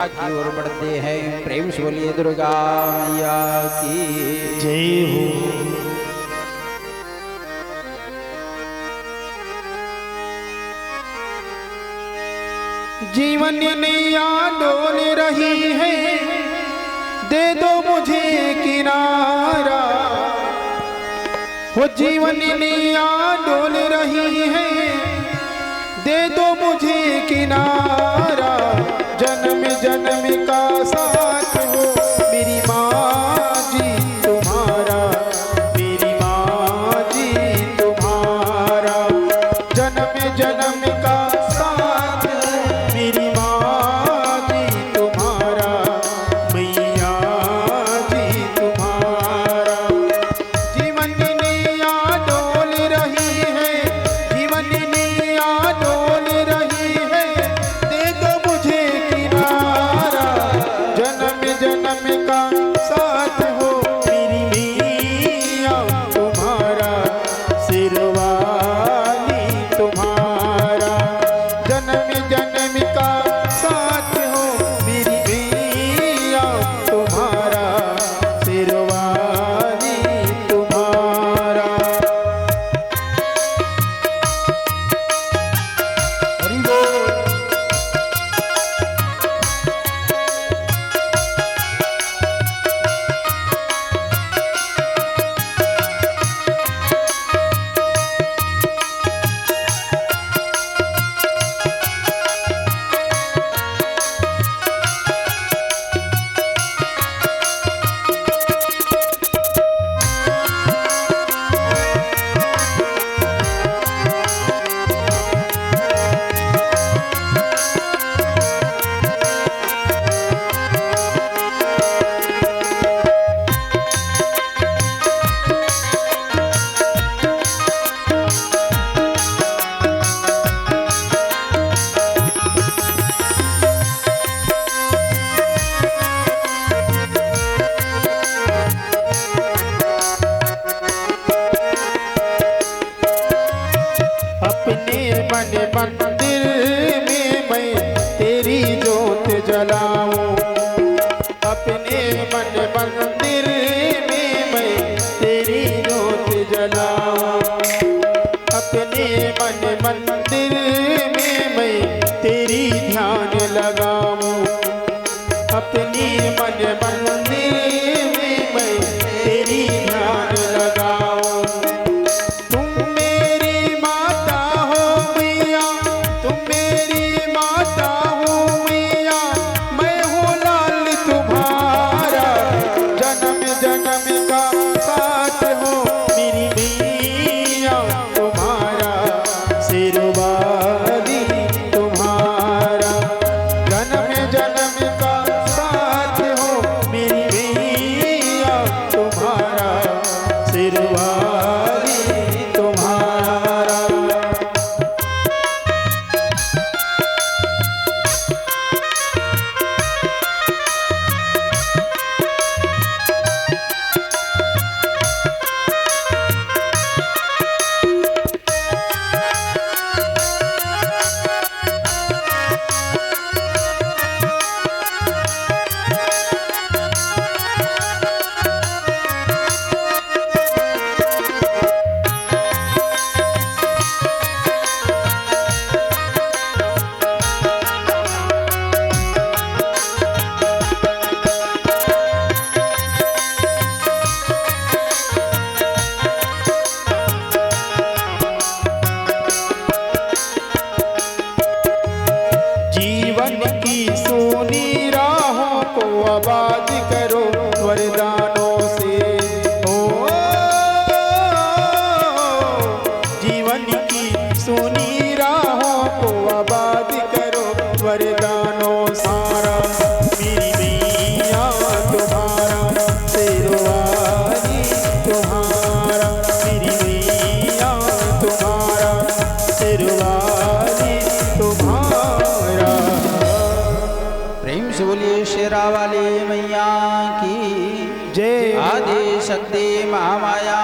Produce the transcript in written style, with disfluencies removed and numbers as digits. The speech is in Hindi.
की ओर बढ़ते हैं। प्रेम से बोलिए दुर्गा मैया की जय हो। जीवन नैया डोल रही है, दे दो मुझे किनारा। वो जीवन नैया डोल रही है, दे दो मुझे किनारा। जन्म जन्म का साथ हो मेरी माँ जी तुम्हारा, मेरी माँ जी तुम्हारा। जन्म जन्म का साथ मेरी माँ जी तुम्हारा, मैया जी तुम्हारा। जीवन नैया डोल रही है, जीवन नैया डोल रही है, दे दो मुझे किनारा। जन्म जन्म का साथ हो मेरी मैया तुम्हारा, सिरवाली तुम्हारा। जन्म जन्म का साथ हो मेरी मैया तुम्हारा, सिरवाली तुम्हारा। हरि बोल। अपने मन मंदिर में मैं तेरी जोत जलाऊं। अपने मन मंदिर में मैं तेरी जोत जलाऊं। अपने मन मंदिर में मैं तेरी ध्यान लगाऊं। अपने मन मंदिर में मैं तेरी ध्यान लगाऊं। तुम मेरी माता हो मैया, तुम मेरी माता हो मैया, मैं हूँ लाल तुम्हारा। जन्म जन्म का साथ हो मेरी मैया तुम्हारा, सिरवाली तुम्हारा। जन्म जन्म का साथ हो मेरी मैया तुम्हारा, सिरवाली तुम्हारा। जीवन की सोनी राहों को आबाद करो वरदानों से। ओ जीवन की सोनी राहों को आबाद करो वरदानों सारा। मेरी मैया तुम्हारा, सिरवाली तुम्हारा। मेरी मैया तुम्हारा, सिरवाली तुम्हारा। प्रेम से बोलिए शेरा वाली मैया की जय। आदि शक्ति महामाया